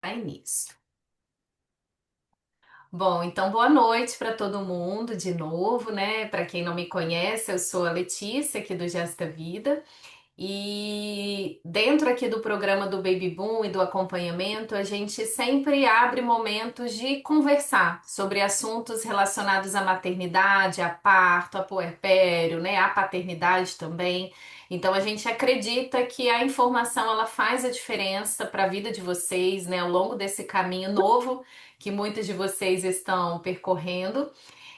Dá início. Bom, então boa noite para todo mundo de novo, né? Para quem não me conhece, eu sou a Letícia aqui do Gesta Vida. E dentro aqui do programa do Baby Boom e do acompanhamento, a gente sempre abre momentos de conversar sobre assuntos relacionados à maternidade, a parto, a puerpério, né, a paternidade também. Então a gente acredita que a informação ela faz a diferença para a vida de vocês, né, ao longo desse caminho novo que muitos de vocês estão percorrendo.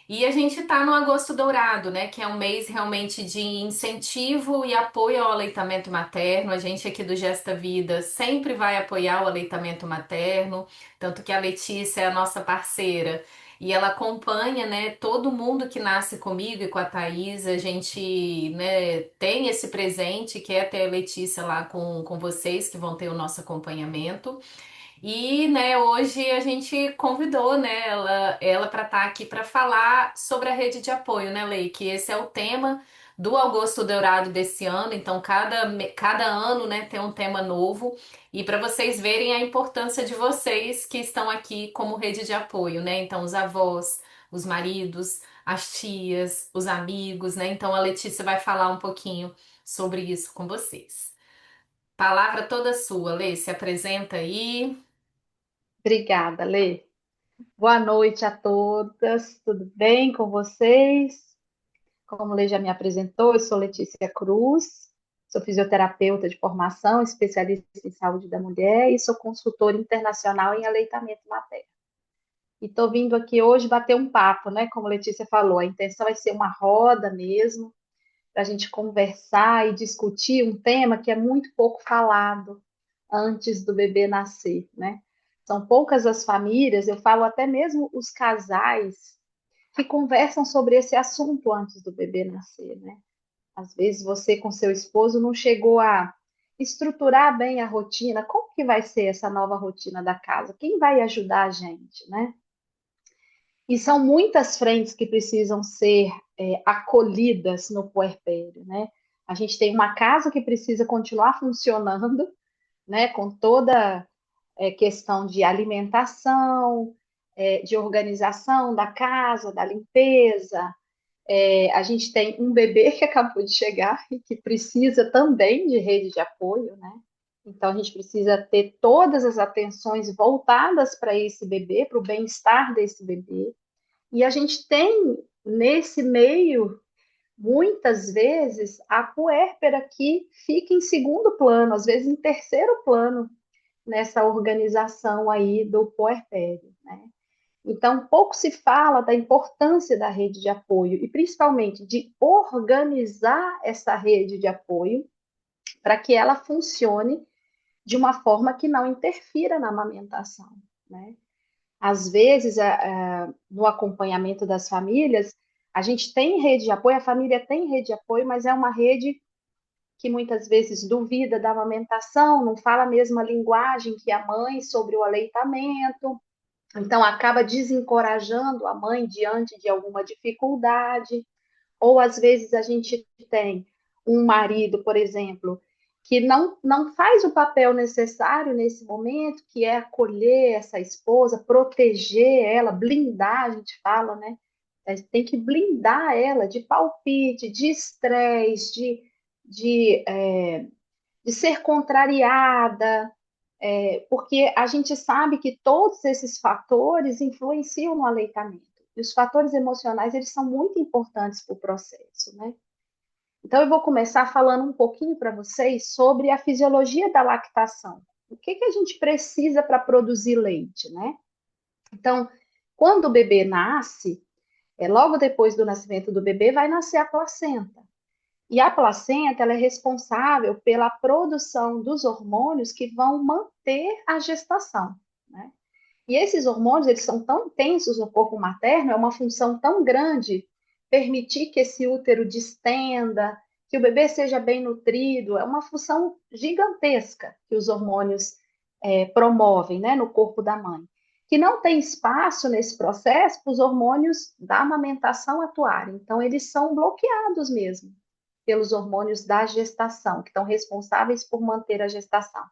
E a gente está no Agosto Dourado, né? Que é um mês realmente de incentivo e apoio ao aleitamento materno. A gente aqui do Gesta Vida sempre vai apoiar o aleitamento materno, tanto que a Letícia é a nossa parceira. E ela acompanha, né, todo mundo que nasce comigo e com a Thaís. A gente, né, tem esse presente que é ter a Letícia lá com vocês, que vão ter o nosso acompanhamento. E, né, hoje a gente convidou, né, ela para estar aqui para falar sobre a rede de apoio, né, Lei? Que esse é o tema do Agosto Dourado desse ano. Então, cada ano, né, tem um tema novo. E para vocês verem a importância de vocês que estão aqui como rede de apoio, né? Então, os avós, os maridos, as tias, os amigos, né? Então, a Letícia vai falar um pouquinho sobre isso com vocês. Palavra toda sua, Lei, se apresenta aí. Obrigada, Lê. Boa noite a todas. Tudo bem com vocês? Como Lê já me apresentou, eu sou Letícia Cruz, sou fisioterapeuta de formação, especialista em saúde da mulher e sou consultora internacional em aleitamento materno. E estou vindo aqui hoje bater um papo, né? Como a Letícia falou, a intenção vai ser uma roda mesmo, para a gente conversar e discutir um tema que é muito pouco falado antes do bebê nascer, né? São poucas as famílias, eu falo até mesmo os casais, que conversam sobre esse assunto antes do bebê nascer, né? Às vezes você com seu esposo não chegou a estruturar bem a rotina. Como que vai ser essa nova rotina da casa? Quem vai ajudar a gente, né? E são muitas frentes que precisam ser acolhidas no puerpério, né? A gente tem uma casa que precisa continuar funcionando, né? Com toda questão de alimentação, de organização da casa, da limpeza. A gente tem um bebê que acabou de chegar e que precisa também de rede de apoio, né? Então, a gente precisa ter todas as atenções voltadas para esse bebê, para o bem-estar desse bebê. E a gente tem, nesse meio, muitas vezes, a puérpera que fica em segundo plano, às vezes em terceiro plano, nessa organização aí do puerpério, né? Então, pouco se fala da importância da rede de apoio e principalmente de organizar essa rede de apoio para que ela funcione de uma forma que não interfira na amamentação, né? Às vezes, no acompanhamento das famílias, a gente tem rede de apoio, a família tem rede de apoio, mas é uma rede que muitas vezes duvida da amamentação, não fala a mesma linguagem que a mãe sobre o aleitamento, então acaba desencorajando a mãe diante de alguma dificuldade, ou às vezes a gente tem um marido, por exemplo, que não faz o papel necessário nesse momento, que é acolher essa esposa, proteger ela, blindar, a gente fala, né? Tem que blindar ela de palpite, de estresse, de, é, de ser contrariada, porque a gente sabe que todos esses fatores influenciam no aleitamento. E os fatores emocionais, eles são muito importantes para o processo, né? Então, eu vou começar falando um pouquinho para vocês sobre a fisiologia da lactação. O que, que a gente precisa para produzir leite, né? Então, quando o bebê nasce, logo depois do nascimento do bebê, vai nascer a placenta. E a placenta ela é responsável pela produção dos hormônios que vão manter a gestação, né? E esses hormônios, eles são tão intensos no corpo materno, é uma função tão grande, permitir que esse útero distenda, que o bebê seja bem nutrido, é uma função gigantesca que os hormônios promovem, né, no corpo da mãe. Que não tem espaço nesse processo para os hormônios da amamentação atuarem. Então, eles são bloqueados mesmo pelos hormônios da gestação, que estão responsáveis por manter a gestação.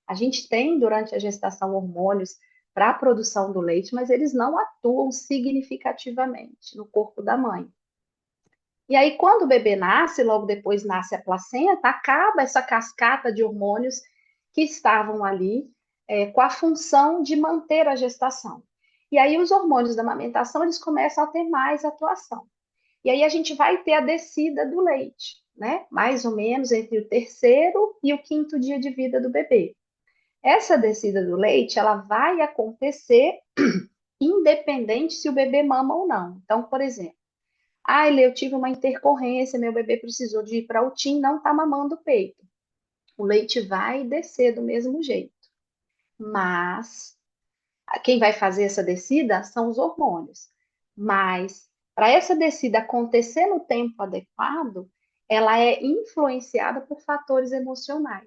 A gente tem, durante a gestação, hormônios para a produção do leite, mas eles não atuam significativamente no corpo da mãe. E aí, quando o bebê nasce, logo depois nasce a placenta, acaba essa cascata de hormônios que estavam ali com a função de manter a gestação. E aí, os hormônios da amamentação, eles começam a ter mais atuação. E aí, a gente vai ter a descida do leite, né? Mais ou menos entre o terceiro e o quinto dia de vida do bebê. Essa descida do leite, ela vai acontecer independente se o bebê mama ou não. Então, por exemplo, ai, eu tive uma intercorrência, meu bebê precisou de ir para o TIM, não está mamando o peito. O leite vai descer do mesmo jeito. Mas quem vai fazer essa descida são os hormônios. Mas para essa descida acontecer no tempo adequado, ela é influenciada por fatores emocionais.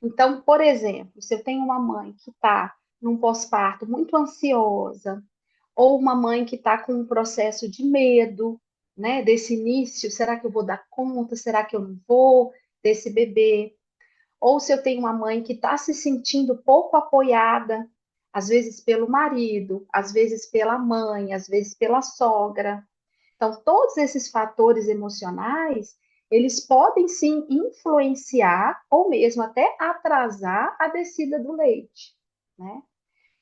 Então, por exemplo, se eu tenho uma mãe que está num pós-parto muito ansiosa, ou uma mãe que está com um processo de medo, né, desse início, será que eu vou dar conta? Será que eu não vou? Desse bebê. Ou se eu tenho uma mãe que está se sentindo pouco apoiada, às vezes pelo marido, às vezes pela mãe, às vezes pela sogra. Então, todos esses fatores emocionais, eles podem sim influenciar ou mesmo até atrasar a descida do leite, né?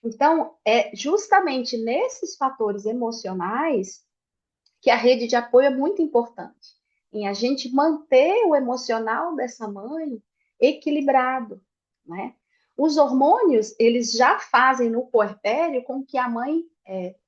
Então, é justamente nesses fatores emocionais que a rede de apoio é muito importante, em a gente manter o emocional dessa mãe equilibrado, né? Os hormônios, eles já fazem no puerpério com que a mãe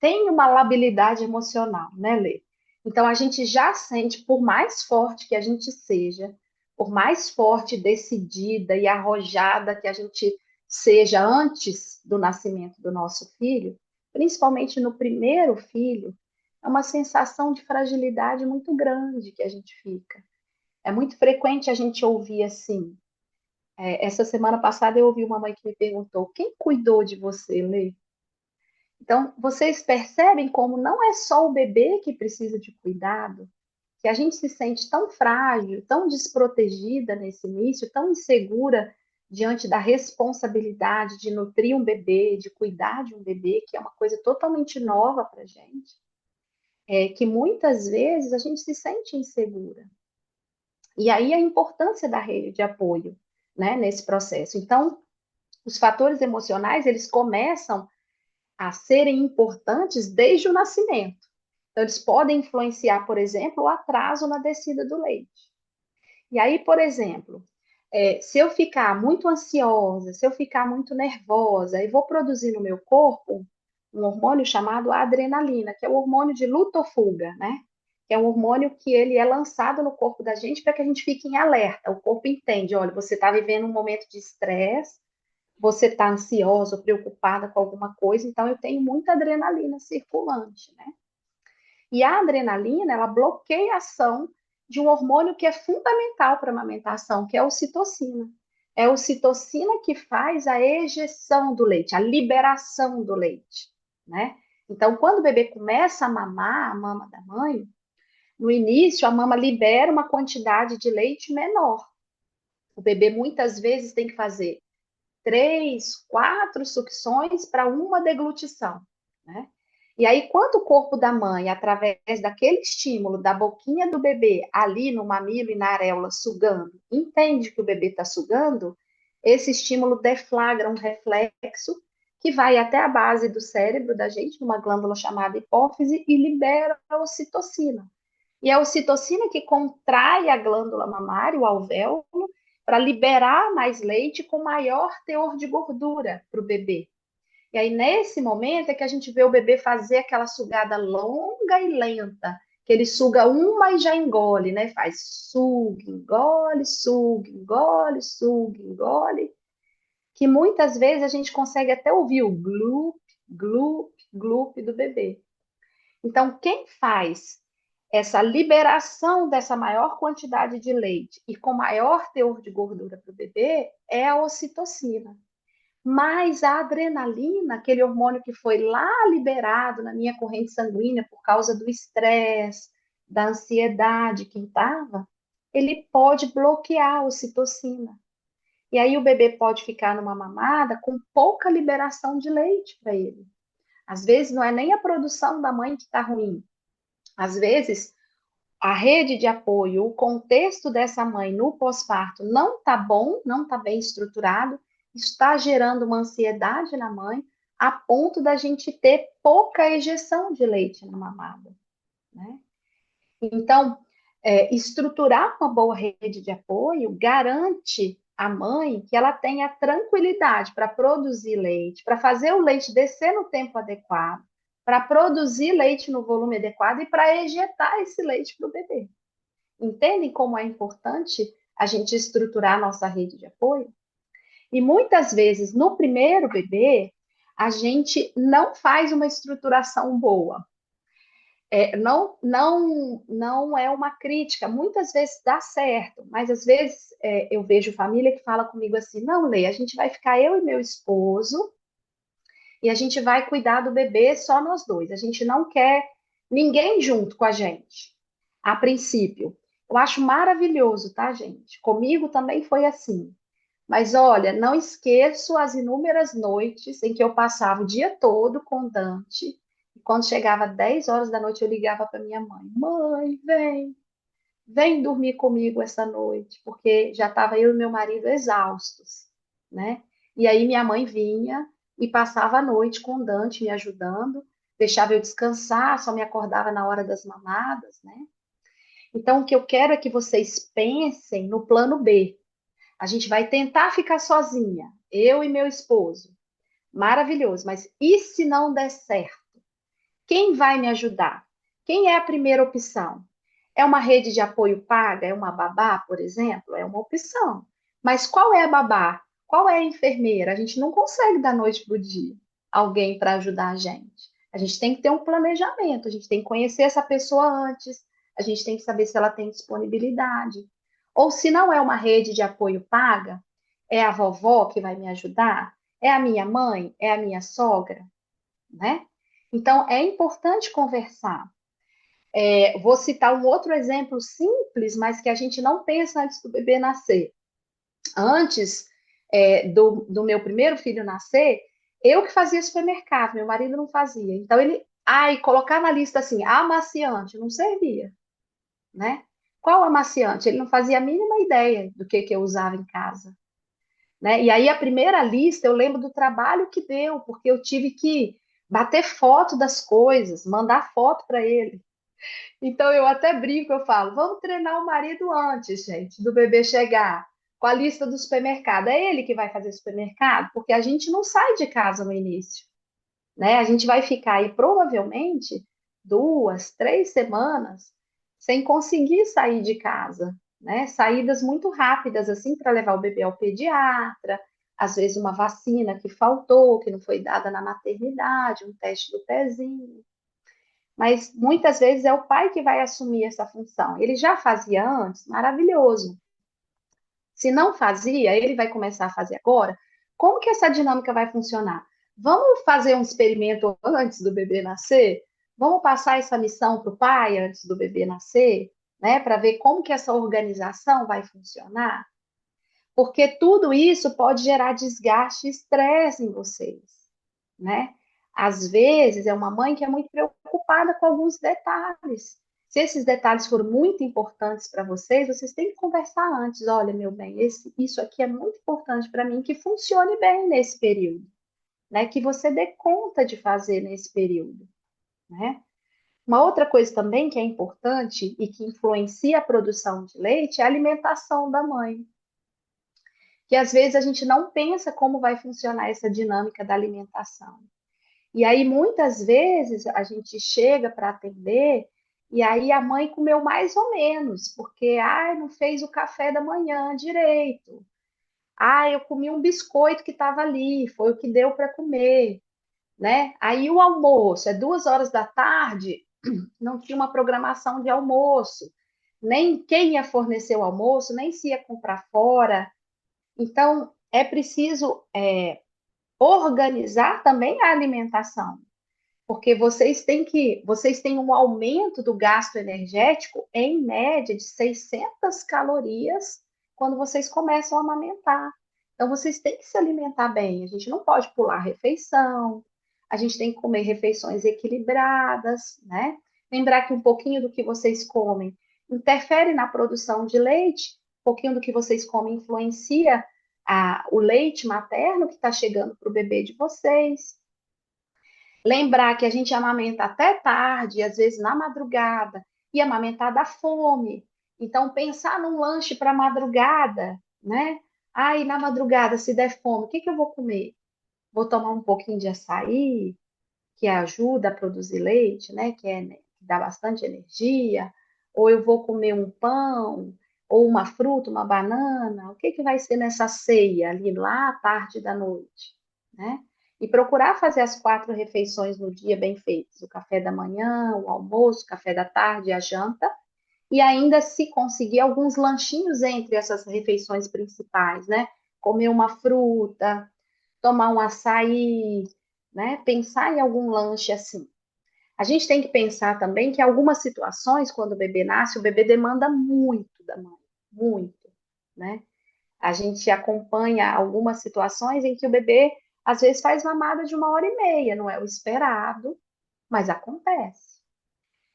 tenha uma labilidade emocional, né, Lê? Então, a gente já sente, por mais forte que a gente seja, por mais forte, decidida e arrojada que a gente seja antes do nascimento do nosso filho, principalmente no primeiro filho, é uma sensação de fragilidade muito grande que a gente fica. É muito frequente a gente ouvir assim. Essa semana passada eu ouvi uma mãe que me perguntou: quem cuidou de você, Lê? Então, vocês percebem como não é só o bebê que precisa de cuidado, que a gente se sente tão frágil, tão desprotegida nesse início, tão insegura diante da responsabilidade de nutrir um bebê, de cuidar de um bebê, que é uma coisa totalmente nova para a gente, que muitas vezes a gente se sente insegura. E aí a importância da rede de apoio, né, nesse processo. Então, os fatores emocionais, eles começam a serem importantes desde o nascimento. Então, eles podem influenciar, por exemplo, o atraso na descida do leite. E aí, por exemplo, se eu ficar muito ansiosa, se eu ficar muito nervosa, eu vou produzir no meu corpo um hormônio chamado adrenalina, que é o hormônio de luta ou fuga, né? Que é um hormônio que ele é lançado no corpo da gente para que a gente fique em alerta. O corpo entende, olha, você está vivendo um momento de estresse, você está ansiosa ou preocupada com alguma coisa, então eu tenho muita adrenalina circulante, né? E a adrenalina, ela bloqueia a ação de um hormônio que é fundamental para a amamentação, que é a ocitocina. É a ocitocina que faz a ejeção do leite, a liberação do leite, né? Então, quando o bebê começa a mamar a mama da mãe, no início a mama libera uma quantidade de leite menor. O bebê muitas vezes tem que fazer 3, 4 sucções para uma deglutição, né? E aí, quando o corpo da mãe, através daquele estímulo da boquinha do bebê ali no mamilo e na areola sugando, entende que o bebê está sugando, esse estímulo deflagra um reflexo que vai até a base do cérebro da gente, numa glândula chamada hipófise, e libera a ocitocina. E é a ocitocina que contrai a glândula mamária, o alvéolo, para liberar mais leite com maior teor de gordura para o bebê. E aí, nesse momento, é que a gente vê o bebê fazer aquela sugada longa e lenta, que ele suga uma e já engole, né? Faz suga, engole, que muitas vezes a gente consegue até ouvir o glup, glup, glup do bebê. Então, quem faz essa liberação dessa maior quantidade de leite e com maior teor de gordura para o bebê é a ocitocina. Mas a adrenalina, aquele hormônio que foi lá liberado na minha corrente sanguínea por causa do estresse, da ansiedade que estava, ele pode bloquear a ocitocina. E aí o bebê pode ficar numa mamada com pouca liberação de leite para ele. Às vezes não é nem a produção da mãe que está ruim. Às vezes a rede de apoio, o contexto dessa mãe no pós-parto não está bom, não está bem estruturado, está gerando uma ansiedade na mãe, a ponto da gente ter pouca ejeção de leite na mamada, né? Então, estruturar uma boa rede de apoio garante à mãe que ela tenha tranquilidade para produzir leite, para fazer o leite descer no tempo adequado, para produzir leite no volume adequado e para ejetar esse leite para o bebê. Entendem como é importante a gente estruturar a nossa rede de apoio? E muitas vezes, no primeiro bebê, a gente não faz uma estruturação boa. Não é uma crítica, muitas vezes dá certo, mas às vezes eu vejo família que fala comigo assim: não, Lê, a gente vai ficar eu e meu esposo e a gente vai cuidar do bebê só nós dois, a gente não quer ninguém junto com a gente, a princípio. Eu acho maravilhoso, tá, gente? Comigo também foi assim. Mas olha, não esqueço as inúmeras noites em que eu passava o dia todo com Dante. E quando chegava 10 horas da noite, eu ligava para minha mãe: Mãe, vem dormir comigo essa noite, porque já estava eu e meu marido exaustos, né? E aí minha mãe vinha e passava a noite com Dante me ajudando, deixava eu descansar, só me acordava na hora das mamadas, né? Então, o que eu quero é que vocês pensem no plano B. A gente vai tentar ficar sozinha, eu e meu esposo. Maravilhoso, mas e se não der certo? Quem vai me ajudar? Quem é a primeira opção? É uma rede de apoio paga? É uma babá, por exemplo? É uma opção. Mas qual é a babá? Qual é a enfermeira? A gente não consegue da noite para o dia alguém para ajudar a gente. A gente tem que ter um planejamento, a gente tem que conhecer essa pessoa antes, a gente tem que saber se ela tem disponibilidade. Ou se não é uma rede de apoio paga, é a vovó que vai me ajudar? É a minha mãe? É a minha sogra? Né? Então, é importante conversar. Vou citar um outro exemplo simples, mas que a gente não pensa antes do bebê nascer. Antes do meu primeiro filho nascer, eu que fazia supermercado, meu marido não fazia. Então, colocar na lista assim, amaciante, não servia, né? Qual amaciante? Ele não fazia a mínima ideia do que eu usava em casa. Né? E aí a primeira lista eu lembro do trabalho que deu, porque eu tive que bater foto das coisas, mandar foto para ele. Então eu até brinco, eu falo, vamos treinar o marido antes, gente, do bebê chegar, com a lista do supermercado. É ele que vai fazer supermercado, porque a gente não sai de casa no início, né? A gente vai ficar aí provavelmente 2, 3 semanas sem conseguir sair de casa, né? Saídas muito rápidas, assim, para levar o bebê ao pediatra, às vezes uma vacina que faltou, que não foi dada na maternidade, um teste do pezinho. Mas muitas vezes é o pai que vai assumir essa função. Ele já fazia antes, maravilhoso. Se não fazia, ele vai começar a fazer agora. Como que essa dinâmica vai funcionar? Vamos fazer um experimento antes do bebê nascer? Vamos passar essa missão para o pai antes do bebê nascer, né? Para ver como que essa organização vai funcionar? Porque tudo isso pode gerar desgaste e estresse em vocês, né? Às vezes é uma mãe que é muito preocupada com alguns detalhes. Se esses detalhes forem muito importantes para vocês, vocês têm que conversar antes. Olha, meu bem, isso aqui é muito importante para mim, que funcione bem nesse período, né? Que você dê conta de fazer nesse período, né? Uma outra coisa também que é importante e que influencia a produção de leite é a alimentação da mãe. Que às vezes a gente não pensa como vai funcionar essa dinâmica da alimentação. E aí, muitas vezes, a gente chega para atender e aí a mãe comeu mais ou menos, porque, não fez o café da manhã direito. Eu comi um biscoito que estava ali, foi o que deu para comer, né? Aí o almoço, é 2 horas da tarde, não tinha uma programação de almoço, nem quem ia fornecer o almoço, nem se ia comprar fora. Então, é preciso organizar também a alimentação, porque vocês têm um aumento do gasto energético em média de 600 calorias quando vocês começam a amamentar. Então, vocês têm que se alimentar bem. A gente não pode pular refeição, a gente tem que comer refeições equilibradas, né? Lembrar que um pouquinho do que vocês comem interfere na produção de leite, um pouquinho do que vocês comem influencia o leite materno que está chegando para o bebê de vocês. Lembrar que a gente amamenta até tarde, às vezes na madrugada, e amamentar dá fome. Então, pensar num lanche para madrugada, né? Aí, na madrugada, se der fome, o que que eu vou comer? Vou tomar um pouquinho de açaí, que ajuda a produzir leite, né? Que dá bastante energia. Ou eu vou comer um pão, ou uma fruta, uma banana. O que que vai ser nessa ceia ali lá à tarde da noite, né? E procurar fazer as 4 refeições no dia bem feitas: o café da manhã, o almoço, o café da tarde e a janta. E ainda, se conseguir, alguns lanchinhos entre essas refeições principais, né? Comer uma fruta, tomar um açaí, né? Pensar em algum lanche assim. A gente tem que pensar também que em algumas situações, quando o bebê nasce, o bebê demanda muito da mãe, muito, né? A gente acompanha algumas situações em que o bebê às vezes faz mamada de 1 hora e meia, não é o esperado, mas acontece.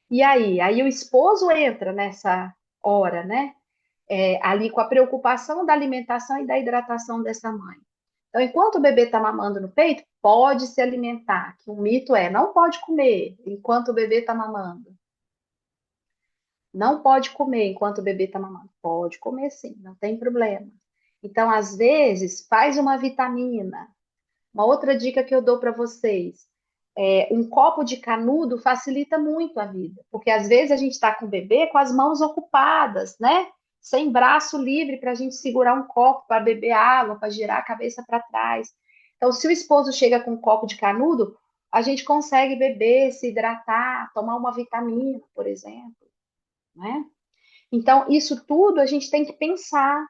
E aí o esposo entra nessa hora, né? Ali com a preocupação da alimentação e da hidratação dessa mãe. Então, enquanto o bebê está mamando no peito, pode se alimentar, que um mito é, não pode comer enquanto o bebê está mamando. Não pode comer enquanto o bebê está mamando. Pode comer sim, não tem problema. Então, às vezes, faz uma vitamina. Uma outra dica que eu dou para vocês, um copo de canudo facilita muito a vida, porque às vezes a gente está com o bebê com as mãos ocupadas, né? Sem braço livre para a gente segurar um copo para beber água, para girar a cabeça para trás. Então, se o esposo chega com um copo de canudo, a gente consegue beber, se hidratar, tomar uma vitamina, por exemplo, né? Então, isso tudo a gente tem que pensar,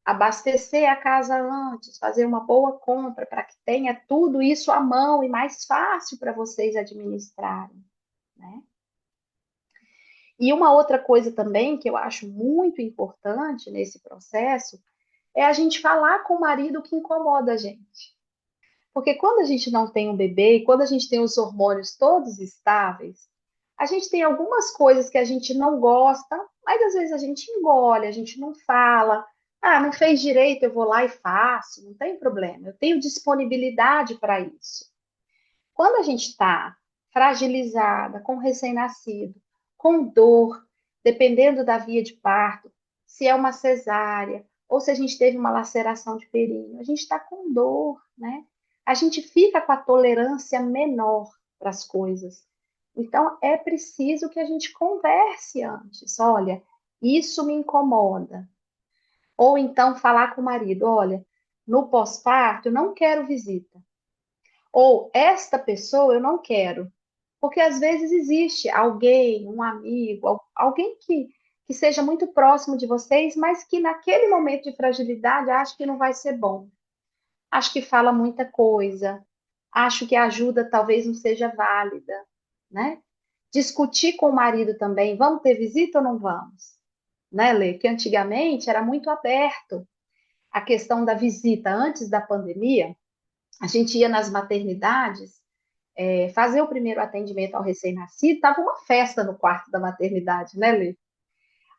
abastecer a casa antes, fazer uma boa compra para que tenha tudo isso à mão e mais fácil para vocês administrarem, né? E uma outra coisa também que eu acho muito importante nesse processo é a gente falar com o marido o que incomoda a gente. Porque quando a gente não tem um bebê e quando a gente tem os hormônios todos estáveis, a gente tem algumas coisas que a gente não gosta, mas às vezes a gente engole, a gente não fala. Ah, não fez direito, eu vou lá e faço, não tem problema. Eu tenho disponibilidade para isso. Quando a gente está fragilizada, com recém-nascido, com dor, dependendo da via de parto, se é uma cesárea ou se a gente teve uma laceração de períneo, a gente está com dor, né? A gente fica com a tolerância menor para as coisas. Então, é preciso que a gente converse antes. Olha, isso me incomoda. Ou então falar com o marido: olha, no pós-parto eu não quero visita. Ou esta pessoa eu não quero. Porque às vezes existe alguém, um amigo, alguém que seja muito próximo de vocês, mas que naquele momento de fragilidade acha que não vai ser bom. Acho que fala muita coisa. Acho que a ajuda talvez não seja válida, né? Discutir com o marido também, vamos ter visita ou não vamos? Né, Lê? Que antigamente era muito aberto a questão da visita antes da pandemia. A gente ia nas maternidades fazer o primeiro atendimento ao recém-nascido, estava uma festa no quarto da maternidade, né, Lê?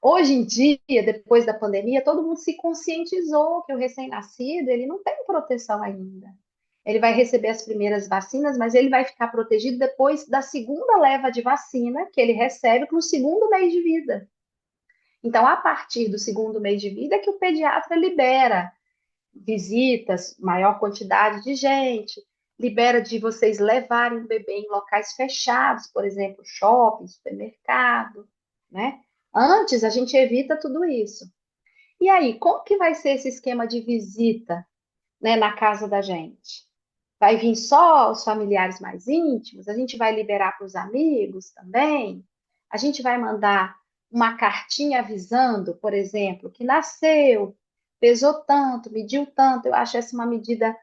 Hoje em dia, depois da pandemia, todo mundo se conscientizou que o recém-nascido, ele não tem proteção ainda. Ele vai receber as primeiras vacinas, mas ele vai ficar protegido depois da segunda leva de vacina que ele recebe no segundo mês de vida. Então, a partir do segundo mês de vida, é que o pediatra libera visitas, maior quantidade de gente, libera de vocês levarem o bebê em locais fechados, por exemplo, shopping, supermercado, né? Antes a gente evita tudo isso. E aí, como que vai ser esse esquema de visita, né, na casa da gente? Vai vir só os familiares mais íntimos? A gente vai liberar para os amigos também? A gente vai mandar uma cartinha avisando, por exemplo, que nasceu, pesou tanto, mediu tanto. Eu acho essa uma medida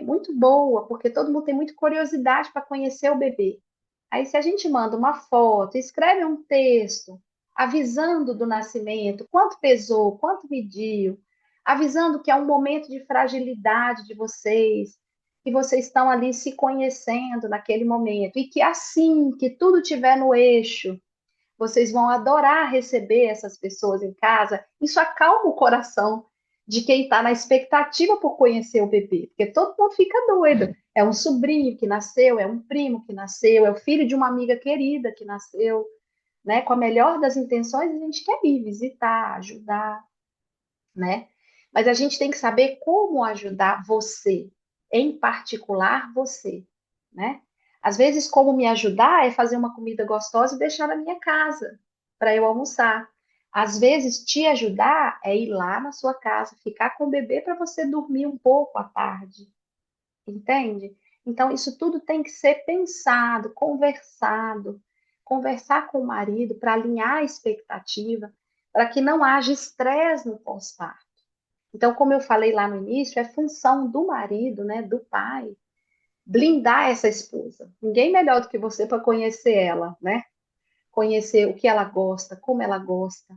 muito boa, porque todo mundo tem muita curiosidade para conhecer o bebê. Aí, se a gente manda uma foto, escreve um texto avisando do nascimento, quanto pesou, quanto mediu, avisando que é um momento de fragilidade de vocês, que vocês estão ali se conhecendo naquele momento, e que assim que tudo estiver no eixo, vocês vão adorar receber essas pessoas em casa. Isso acalma o coração de quem está na expectativa por conhecer o bebê, porque todo mundo fica doido. É um sobrinho que nasceu, é um primo que nasceu, é o filho de uma amiga querida que nasceu, né? Com a melhor das intenções, a gente quer ir visitar, ajudar, né? Mas a gente tem que saber como ajudar você, em particular você, né? Às vezes, como me ajudar é fazer uma comida gostosa e deixar na minha casa para eu almoçar. Às vezes, te ajudar é ir lá na sua casa, ficar com o bebê para você dormir um pouco à tarde, entende? Então, isso tudo tem que ser pensado, conversado, conversar com o marido para alinhar a expectativa, para que não haja estresse no pós-parto. Então, como eu falei lá no início, é função do marido, né, do pai, blindar essa esposa. Ninguém melhor do que você para conhecer ela, né? Conhecer o que ela gosta, como ela gosta,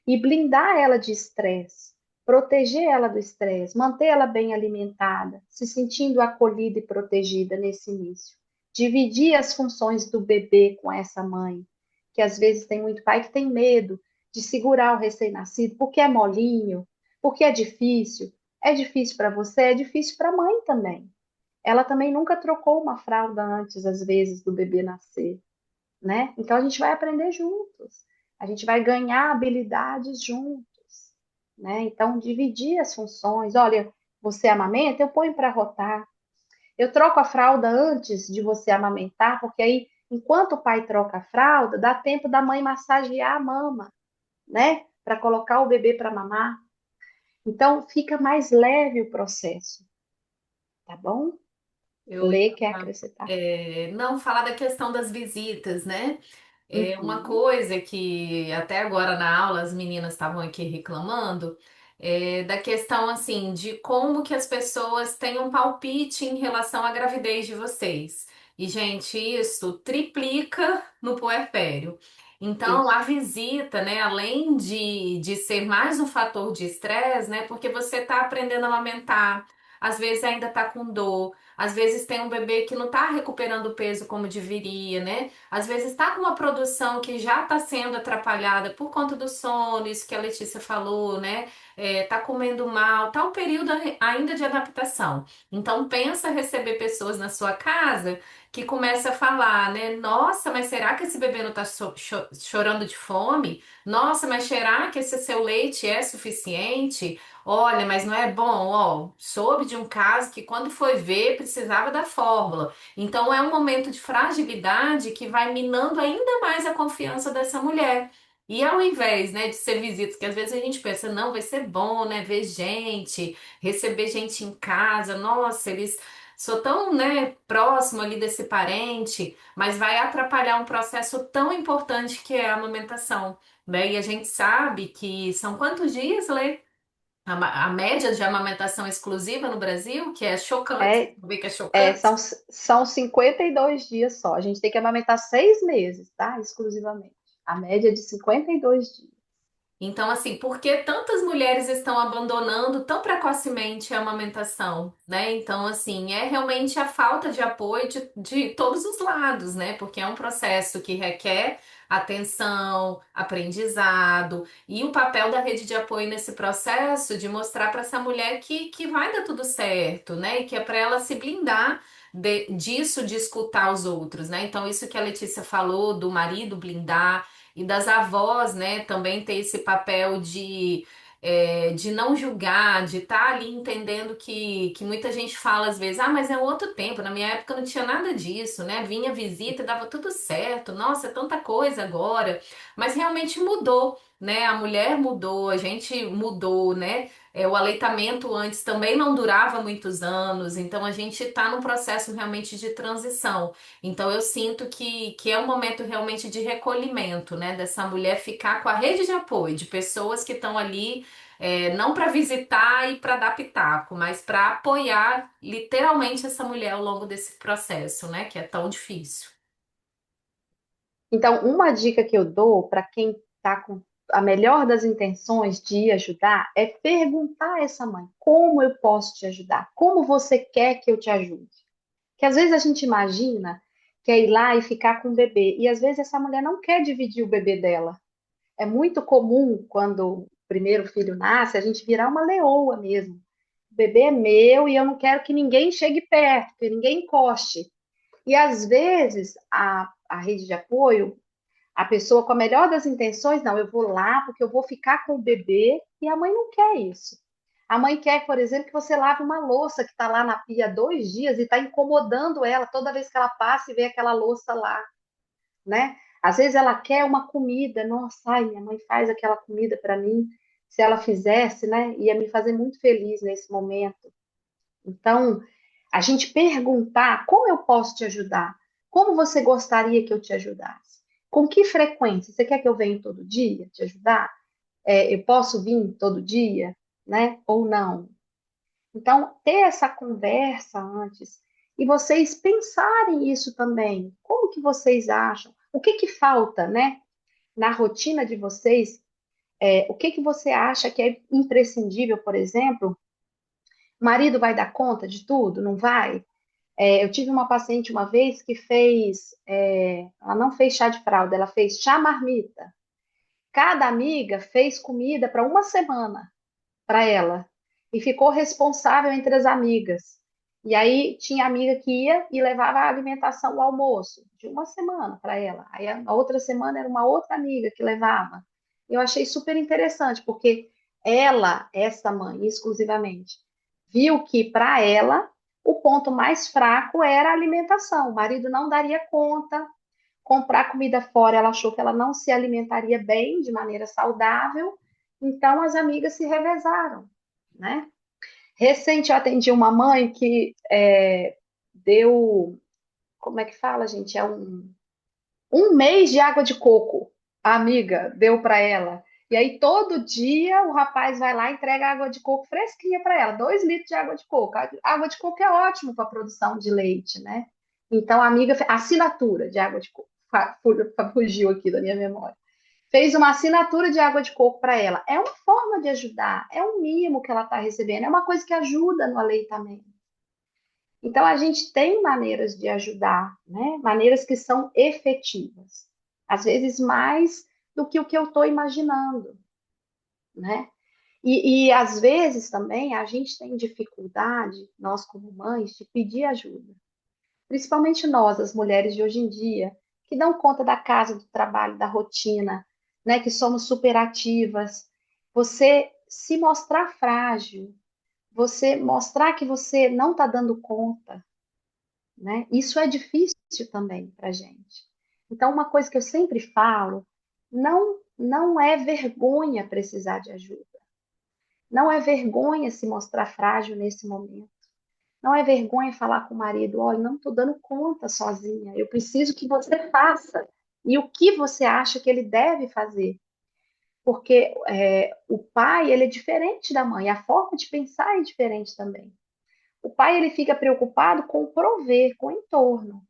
e blindar ela de estresse, proteger ela do estresse, manter ela bem alimentada, se sentindo acolhida e protegida nesse início. Dividir as funções do bebê com essa mãe, que às vezes tem muito pai que tem medo de segurar o recém-nascido, porque é molinho, porque é difícil. É difícil para você, é difícil para a mãe também. Ela também nunca trocou uma fralda antes, às vezes, do bebê nascer, né? Então a gente vai aprender juntos, a gente vai ganhar habilidades juntos, né? Então dividir as funções. Olha, você amamenta, eu ponho para rotar. Eu troco a fralda antes de você amamentar, porque aí, enquanto o pai troca a fralda, dá tempo da mãe massagear a mama, né? Para colocar o bebê para mamar. Então fica mais leve o processo, tá bom? Eu ia, Lê, quer acrescentar? não falar da questão das visitas, né? É uma Uhum, coisa que até agora na aula as meninas estavam aqui reclamando, da questão assim de como que as pessoas têm um palpite em relação à gravidez de vocês. E, gente, isso triplica no puerpério. Então, a isso. visita, né, além de ser mais um fator de estresse, né, porque você está aprendendo a amamentar, às vezes ainda está com dor, às vezes tem um bebê que não está recuperando o peso como deveria, né? Às vezes está com uma produção que já está sendo atrapalhada por conta do sono, isso que a Letícia falou, né? Tá comendo mal, tá um período ainda de adaptação. Então pensa receber pessoas na sua casa que começa a falar, né? Nossa, mas será que esse bebê não está chorando de fome? Nossa, mas será que esse seu leite é suficiente? Olha, mas não é bom, ó. Soube de um caso que quando foi ver precisava da fórmula. Então é um momento de fragilidade que vai minando ainda mais a confiança dessa mulher. E ao invés, né, de ser visitas, que às vezes a gente pensa, não, vai ser bom, né, ver gente, receber gente em casa, nossa, eles são tão, né, próximo ali desse parente, mas vai atrapalhar um processo tão importante que é a amamentação, né? E a gente sabe que são quantos dias, Lê? A média de amamentação exclusiva no Brasil, que é chocante, É, ver que é É, chocante. são 52 dias só. A gente tem que amamentar 6 meses, tá? Exclusivamente. A média é de 52 dias. Então, assim, por que tantas mulheres estão abandonando tão precocemente a amamentação, né? Então, assim, é realmente a falta de apoio de todos os lados, né? Porque é um processo que requer atenção, aprendizado, e o papel da rede de apoio nesse processo de mostrar para essa mulher que vai dar tudo certo, né? E que é para ela se blindar disso de escutar os outros, né? Então, isso que a Letícia falou do marido blindar e das avós, né, também ter esse papel de não julgar, de estar ali entendendo que muita gente fala às vezes, ah, mas é outro tempo, na minha época não tinha nada disso, né? Vinha visita e dava tudo certo, nossa, é tanta coisa agora, mas realmente mudou. Né, a mulher mudou, a gente mudou, né? O aleitamento antes também não durava muitos anos, então a gente está num processo realmente de transição. Então eu sinto que é um momento realmente de recolhimento, né? Dessa mulher ficar com a rede de apoio, de pessoas que estão ali, não para visitar e para dar pitaco, mas para apoiar literalmente essa mulher ao longo desse processo, né? Que é tão difícil. Então, uma dica que eu dou para quem está a melhor das intenções de ajudar é perguntar a essa mãe: como eu posso te ajudar? Como você quer que eu te ajude? Que às vezes a gente imagina que é ir lá e ficar com o bebê, e às vezes essa mulher não quer dividir o bebê dela. É muito comum quando o primeiro filho nasce, a gente virar uma leoa mesmo. O bebê é meu e eu não quero que ninguém chegue perto, que ninguém encoste. E às vezes a rede de apoio, a pessoa com a melhor das intenções, não, eu vou lá porque eu vou ficar com o bebê, e a mãe não quer isso. A mãe quer, por exemplo, que você lave uma louça que está lá na pia há 2 dias e está incomodando ela toda vez que ela passa e vê aquela louça lá, né? Às vezes ela quer uma comida, nossa, ai, minha mãe faz aquela comida para mim, se ela fizesse, né, ia me fazer muito feliz nesse momento. Então, a gente perguntar como eu posso te ajudar? Como você gostaria que eu te ajudasse? Com que frequência? Você quer que eu venha todo dia te ajudar? Eu posso vir todo dia, né? Ou não? Então, ter essa conversa antes e vocês pensarem isso também. Como que vocês acham? O que que falta, né? Na rotina de vocês, o que que você acha que é imprescindível, por exemplo? O marido vai dar conta de tudo? Não vai? Eu tive uma paciente uma vez que ela não fez chá de fralda, ela fez chá marmita. Cada amiga fez comida para uma semana para ela e ficou responsável entre as amigas. E aí tinha amiga que ia e levava a alimentação, o almoço, de uma semana para ela. Aí a outra semana era uma outra amiga que levava. Eu achei super interessante, porque ela, essa mãe, exclusivamente, viu que para ela o ponto mais fraco era a alimentação. O marido não daria conta. Comprar comida fora, ela achou que ela não se alimentaria bem, de maneira saudável. Então as amigas se revezaram, né? Recente eu atendi uma mãe que deu, como é que fala, gente? Um mês de água de coco. A amiga deu para ela. E aí todo dia o rapaz vai lá e entrega água de coco fresquinha para ela, 2 litros de água de coco. A água de coco é ótimo para a produção de leite, né? Então a amiga assinatura de água de coco. Fugiu aqui da minha memória. Fez uma assinatura de água de coco para ela. É uma forma de ajudar, é um mimo que ela está recebendo, é uma coisa que ajuda no aleitamento. Então, a gente tem maneiras de ajudar, né? Maneiras que são efetivas. Às vezes, mais do que o que eu estou imaginando, né? Às vezes, também, a gente tem dificuldade, nós como mães, de pedir ajuda. Principalmente nós, as mulheres de hoje em dia, que dão conta da casa, do trabalho, da rotina, né? Que somos superativas. Você se mostrar frágil, você mostrar que você não está dando conta, né? Isso é difícil também para gente. Então, uma coisa que eu sempre falo, não é vergonha precisar de ajuda. Não é vergonha se mostrar frágil nesse momento. Não é vergonha falar com o marido, olha, não estou dando conta sozinha, eu preciso que você faça. E o que você acha que ele deve fazer? Porque o pai, ele é diferente da mãe, a forma de pensar é diferente também. O pai, ele fica preocupado com o prover, com o entorno.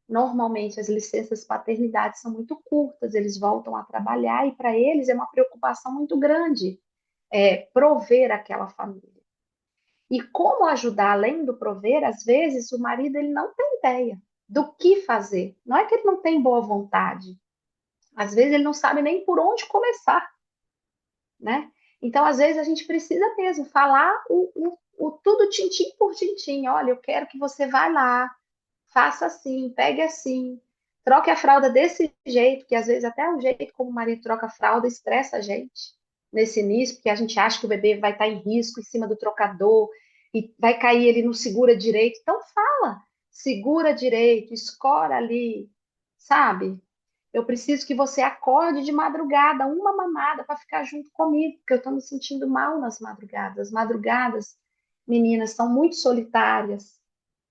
Normalmente, as licenças paternidade são muito curtas, eles voltam a trabalhar e para eles é uma preocupação muito grande prover aquela família. E como ajudar além do prover, às vezes o marido ele não tem ideia do que fazer. Não é que ele não tem boa vontade, às vezes ele não sabe nem por onde começar, né? Então, às vezes a gente precisa mesmo falar o tudo tintim por tintim. Olha, eu quero que você vá lá, faça assim, pegue assim, troque a fralda desse jeito, que às vezes até o jeito como o marido troca a fralda estressa a gente nesse início, porque a gente acha que o bebê vai estar em risco em cima do trocador e vai cair, ele não segura direito. Então fala, segura direito, escora ali, sabe? Eu preciso que você acorde de madrugada, uma mamada para ficar junto comigo, porque eu estou me sentindo mal nas madrugadas. As madrugadas, meninas, são muito solitárias,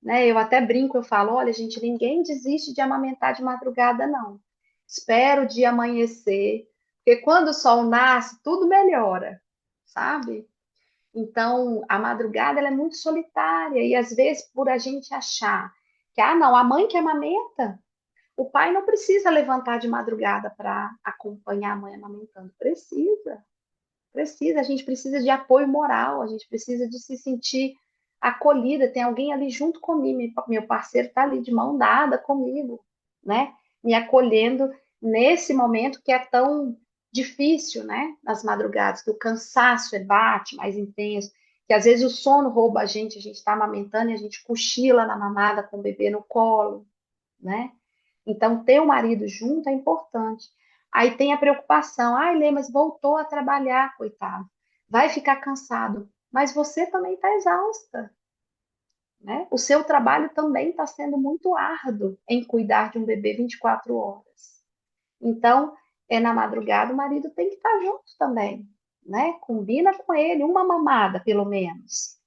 né? Eu até brinco, eu falo, olha, gente, ninguém desiste de amamentar de madrugada, não. Espera o dia amanhecer, porque quando o sol nasce, tudo melhora, sabe? Então, a madrugada ela é muito solitária e às vezes por a gente achar que, ah, não, a mãe que amamenta, O pai não precisa levantar de madrugada para acompanhar a mãe amamentando. Precisa, precisa. A gente precisa de apoio moral, a gente precisa de se sentir acolhida. Tem alguém ali junto comigo, meu parceiro está ali de mão dada comigo, né? Me acolhendo nesse momento que é tão difícil, né? Nas madrugadas, que o cansaço bate mais intenso, que às vezes o sono rouba a gente está amamentando e a gente cochila na mamada com o bebê no colo, né? Então, ter o marido junto é importante. Aí tem a preocupação, ai, Lê, mas voltou a trabalhar, coitado. Vai ficar cansado. Mas você também está exausta, né? O seu trabalho também está sendo muito árduo em cuidar de um bebê 24 horas. Então, na madrugada, o marido tem que estar junto também, né? Combina com ele uma mamada, pelo menos.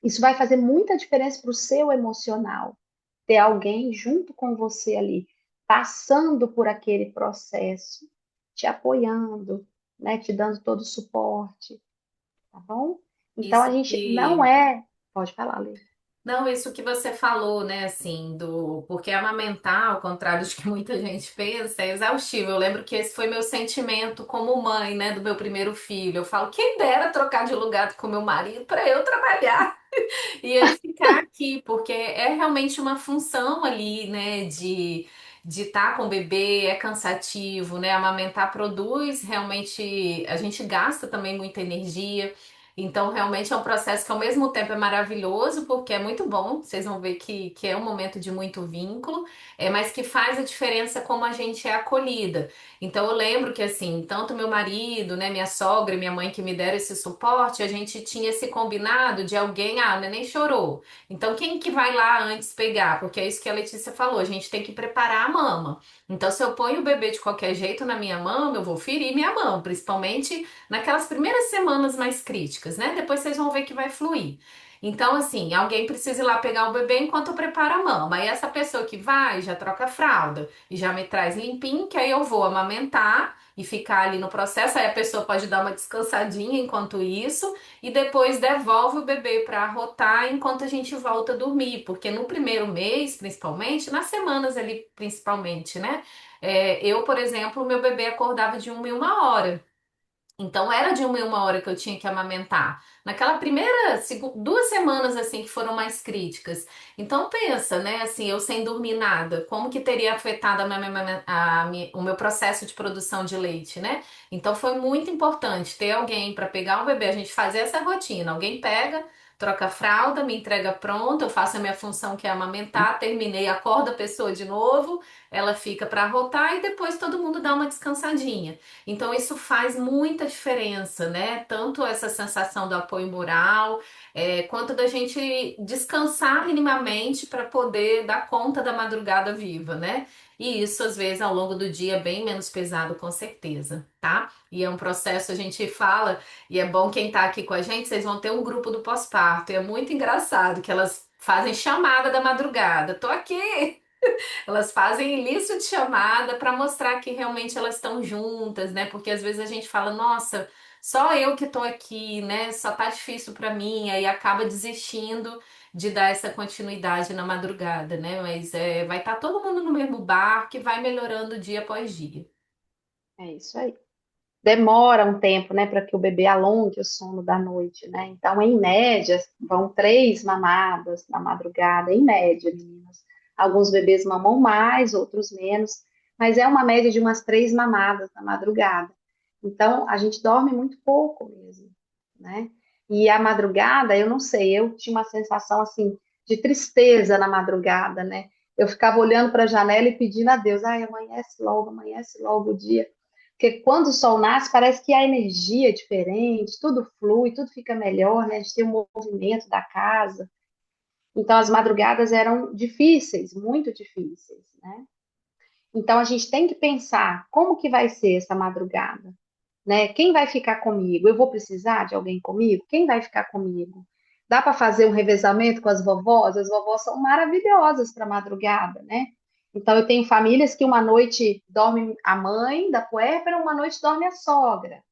Isso vai fazer muita diferença para o seu emocional. Ter alguém junto com você ali, passando por aquele processo, te apoiando, né? Te dando todo o suporte, tá bom? Então a Isso gente não que é. Pode falar, Lê. Não, isso que você falou, né, assim, porque amamentar, ao contrário de que muita gente pensa, é exaustivo. Eu lembro que esse foi meu sentimento como mãe, né, do meu primeiro filho. Eu falo, quem dera trocar de lugar com meu marido para eu trabalhar e ele ficar aqui, porque é realmente uma função ali, né, de estar com o bebê, é cansativo, né? Amamentar produz realmente, a gente gasta também muita energia. Então, realmente é um processo que ao mesmo tempo é maravilhoso, porque é muito bom, vocês vão ver que é um momento de muito vínculo, mas que faz a diferença como a gente é acolhida. Então, eu lembro que, assim, tanto meu marido, né, minha sogra e minha mãe que me deram esse suporte, a gente tinha esse combinado de alguém, o neném chorou. Então, quem que vai lá antes pegar? Porque é isso que a Letícia falou, a gente tem que preparar a mama. Então, se eu ponho o bebê de qualquer jeito na minha mama, eu vou ferir minha mão, principalmente naquelas primeiras semanas mais críticas, né? Depois vocês vão ver que vai fluir. Então, assim, alguém precisa ir lá pegar o bebê enquanto eu preparo a mama. Aí essa pessoa que vai já troca a fralda e já me traz limpinho, que aí eu vou amamentar e ficar ali no processo. Aí a pessoa pode dar uma descansadinha enquanto isso e depois devolve o bebê para arrotar enquanto a gente volta a dormir, porque no primeiro mês, principalmente, nas semanas ali, principalmente, né? Eu, por exemplo, o meu bebê acordava de 1 em 1 hora. Então era de 1 em 1 hora que eu tinha que amamentar. Naquela primeira, 2 semanas assim que foram mais críticas. Então pensa, né? Assim, eu sem dormir nada, como que teria afetado o meu processo de produção de leite, né? Então foi muito importante ter alguém para pegar o bebê, a gente fazer essa rotina. Alguém pega, troca a fralda, me entrega pronta, eu faço a minha função que é amamentar, terminei, acorda a pessoa de novo, ela fica para arrotar e depois todo mundo dá uma descansadinha. Então, isso faz muita diferença, né? Tanto essa sensação do apoio moral, quanto da gente descansar minimamente para poder dar conta da madrugada viva, né? E isso, às vezes, ao longo do dia é bem menos pesado, com certeza, tá? E é um processo, a gente fala, e é bom quem tá aqui com a gente, vocês vão ter um grupo do pós-parto, e é muito engraçado que elas fazem chamada da madrugada. Tô aqui! Elas fazem lista de chamada para mostrar que realmente elas estão juntas, né? Porque às vezes a gente fala, nossa, só eu que tô aqui, né? Só tá difícil para mim, aí acaba desistindo de dar essa continuidade na madrugada, né? Mas vai estar todo mundo no mesmo barco e vai melhorando dia após dia. É isso aí. Demora um tempo, né, para que o bebê alongue o sono da noite, né? Então, em média, vão 3 mamadas na madrugada, em média, meninas. Alguns bebês mamam mais, outros menos, mas é uma média de umas 3 mamadas na madrugada. Então, a gente dorme muito pouco mesmo, né? E a madrugada, eu não sei, eu tinha uma sensação assim de tristeza na madrugada, né? Eu ficava olhando para a janela e pedindo a Deus, ai, amanhece logo o dia. Porque quando o sol nasce, parece que a energia é diferente, tudo flui, tudo fica melhor, né? A gente tem um movimento da casa. Então, as madrugadas eram difíceis, muito difíceis, né? Então, a gente tem que pensar como que vai ser essa madrugada, né? Quem vai ficar comigo? Eu vou precisar de alguém comigo? Quem vai ficar comigo? Dá para fazer um revezamento com as vovós? As vovós são maravilhosas para madrugada, né? Então, eu tenho famílias que uma noite dorme a mãe da puérpera, uma noite dorme a sogra.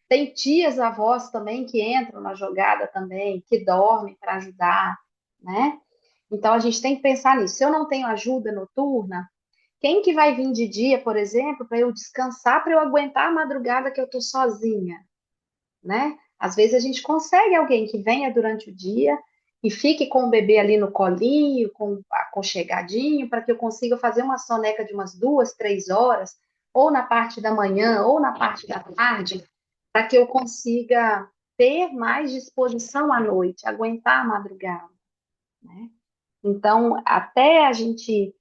Tem tias avós também que entram na jogada também, que dormem para ajudar, né? Então, a gente tem que pensar nisso. Se eu não tenho ajuda noturna, Quem que vai vir de dia, por exemplo, para eu descansar, para eu aguentar a madrugada que eu estou sozinha, né? Às vezes a gente consegue alguém que venha durante o dia e fique com o bebê ali no colinho, com aconchegadinho, para que eu consiga fazer uma soneca de umas 2, 3 horas, ou na parte da manhã, ou na parte da tarde, para que eu consiga ter mais disposição à noite, aguentar a madrugada, né? Então, até a gente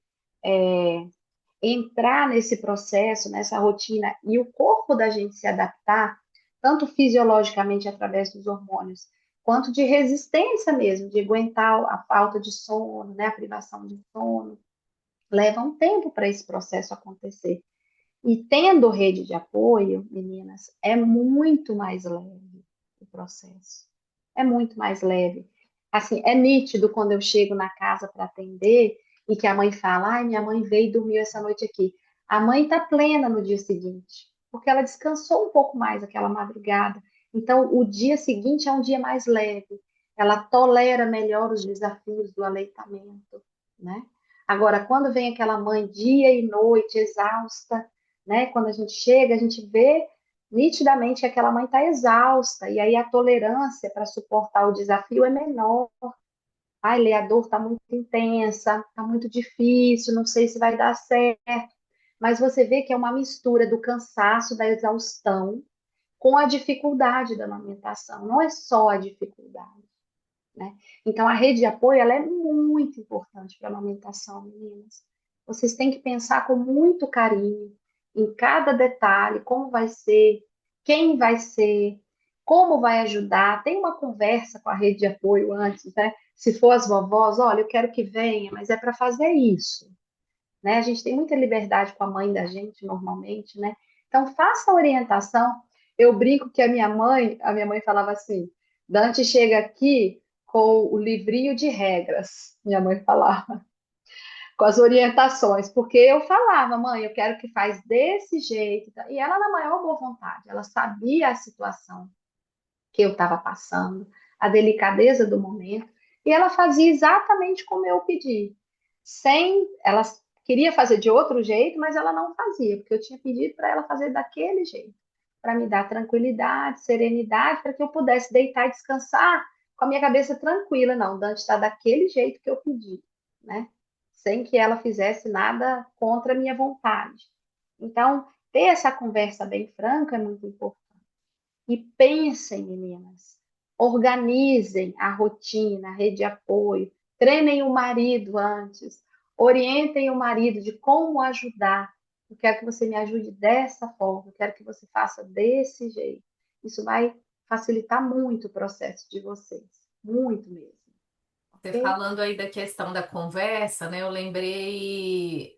entrar nesse processo, nessa rotina, e o corpo da gente se adaptar, tanto fisiologicamente através dos hormônios, quanto de resistência mesmo, de aguentar a falta de sono, né, a privação de sono, leva um tempo para esse processo acontecer. E tendo rede de apoio, meninas, é muito mais leve o processo. É muito mais leve. Assim, é nítido quando eu chego na casa para atender e que a mãe fala: ai, minha mãe veio e dormiu essa noite aqui. A mãe está plena no dia seguinte, porque ela descansou um pouco mais aquela madrugada. Então, o dia seguinte é um dia mais leve. Ela tolera melhor os desafios do aleitamento, né? Agora, quando vem aquela mãe dia e noite exausta, né? Quando a gente chega, a gente vê nitidamente que aquela mãe está exausta, e aí a tolerância para suportar o desafio é menor. Ai, Lê, a dor está muito intensa, está muito difícil, não sei se vai dar certo. Mas você vê que é uma mistura do cansaço, da exaustão, com a dificuldade da amamentação. Não é só a dificuldade, né? Então, a rede de apoio, ela é muito importante para a amamentação, meninas. Vocês têm que pensar com muito carinho em cada detalhe, como vai ser, quem vai ser, como vai ajudar. Tem uma conversa com a rede de apoio antes, né? Se for as vovós, olha, eu quero que venha, mas é para fazer isso, né? A gente tem muita liberdade com a mãe da gente, normalmente, né? Então, faça a orientação. Eu brinco que a minha mãe falava assim: Dante chega aqui com o livrinho de regras, minha mãe falava, com as orientações, porque eu falava, mãe, eu quero que faz desse jeito, e ela na maior boa vontade, ela sabia a situação que eu estava passando, a delicadeza do momento, e ela fazia exatamente como eu pedi. Ela queria fazer de outro jeito, mas ela não fazia, porque eu tinha pedido para ela fazer daquele jeito, para me dar tranquilidade, serenidade, para que eu pudesse deitar e descansar com a minha cabeça tranquila. Não, Dante está daquele jeito que eu pedi, né? Sem que ela fizesse nada contra a minha vontade. Então, ter essa conversa bem franca é muito importante. E pensem, meninas, organizem a rotina, a rede de apoio, treinem o marido antes, orientem o marido de como ajudar. Eu quero que você me ajude dessa forma, eu quero que você faça desse jeito. Isso vai facilitar muito o processo de vocês, muito mesmo, Você ok? falando aí da questão da conversa, né? Eu lembrei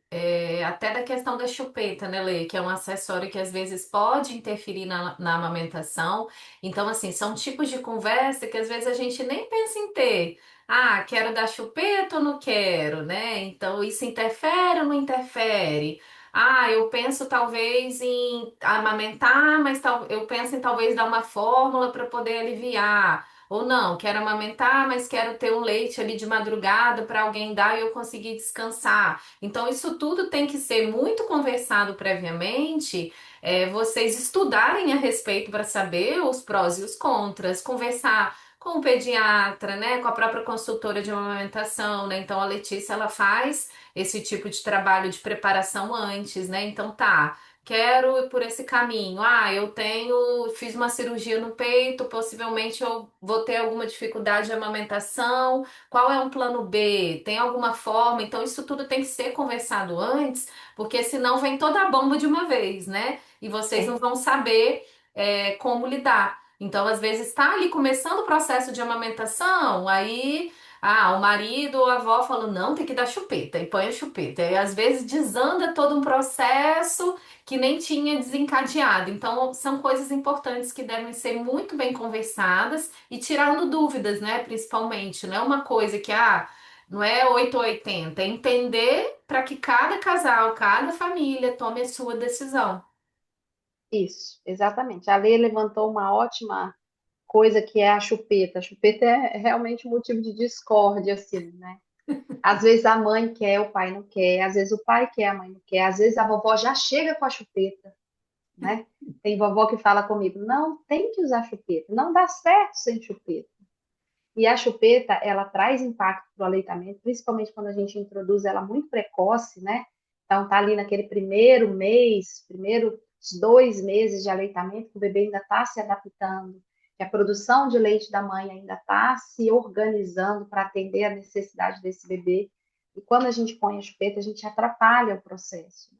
até da questão da chupeta, né, Lê? Que é um acessório que às vezes pode interferir na amamentação. Então, assim, são tipos de conversa que às vezes a gente nem pensa em ter. Ah, quero dar chupeta ou não quero, né? Então, isso interfere ou não interfere? Ah, eu penso talvez em amamentar, mas eu penso em talvez dar uma fórmula para poder aliviar. Ou não, quero amamentar, mas quero ter um leite ali de madrugada para alguém dar e eu conseguir descansar. Então, isso tudo tem que ser muito conversado previamente, vocês estudarem a respeito para saber os prós e os contras, conversar com o pediatra, né, com a própria consultora de amamentação, né? Então, a Letícia, ela faz esse tipo de trabalho de preparação antes, né? Então, tá. Quero ir por esse caminho. Ah, fiz uma cirurgia no peito, possivelmente eu vou ter alguma dificuldade de amamentação. Qual é um plano B? Tem alguma forma? Então, isso tudo tem que ser conversado antes, porque senão vem toda a bomba de uma vez, né? E vocês não É, vão saber, como lidar. Então, às vezes, está ali começando o processo de amamentação, aí. Ah, o marido ou a avó falou, não, tem que dar chupeta, e põe a chupeta. E às vezes desanda todo um processo que nem tinha desencadeado. Então, são coisas importantes que devem ser muito bem conversadas e tirando dúvidas, né? Principalmente. Não é uma coisa que, não é 8 ou 80, é entender para que cada casal, cada família tome a sua decisão. isso, exatamente. A Lê levantou uma ótima coisa que é a chupeta. A chupeta é realmente um motivo de discórdia, assim, né? Às vezes a mãe quer, o pai não quer, às vezes o pai quer, a mãe não quer, às vezes a vovó já chega com a chupeta, né? Tem vovó que fala comigo, não tem que usar chupeta, não dá certo sem chupeta. E a chupeta, ela traz impacto para o aleitamento, principalmente quando a gente introduz ela muito precoce, né? Então, tá ali naquele primeiro mês, primeiros 2 meses de aleitamento, que o bebê ainda está se adaptando, que a produção de leite da mãe ainda está se organizando para atender a necessidade desse bebê. E quando a gente põe a chupeta, a gente atrapalha o processo.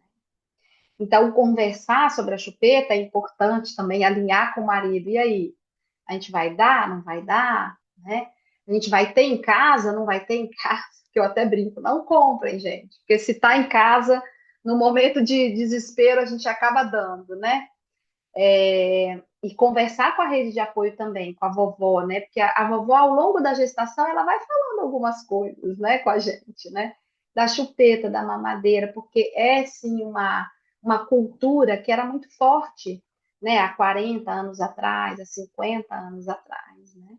Então, conversar sobre a chupeta é importante também, alinhar com o marido. E aí, a gente vai dar, não vai dar, né? A gente vai ter em casa, não vai ter em casa, que eu até brinco, não comprem, gente, porque se está em casa, no momento de desespero, a gente acaba dando, né? E conversar com a rede de apoio também, com a vovó, né? Porque a vovó, ao longo da gestação, ela vai falando algumas coisas, né, com a gente, né? Da chupeta, da mamadeira, porque é sim uma cultura que era muito forte, né, há 40 anos atrás, há 50 anos atrás, né?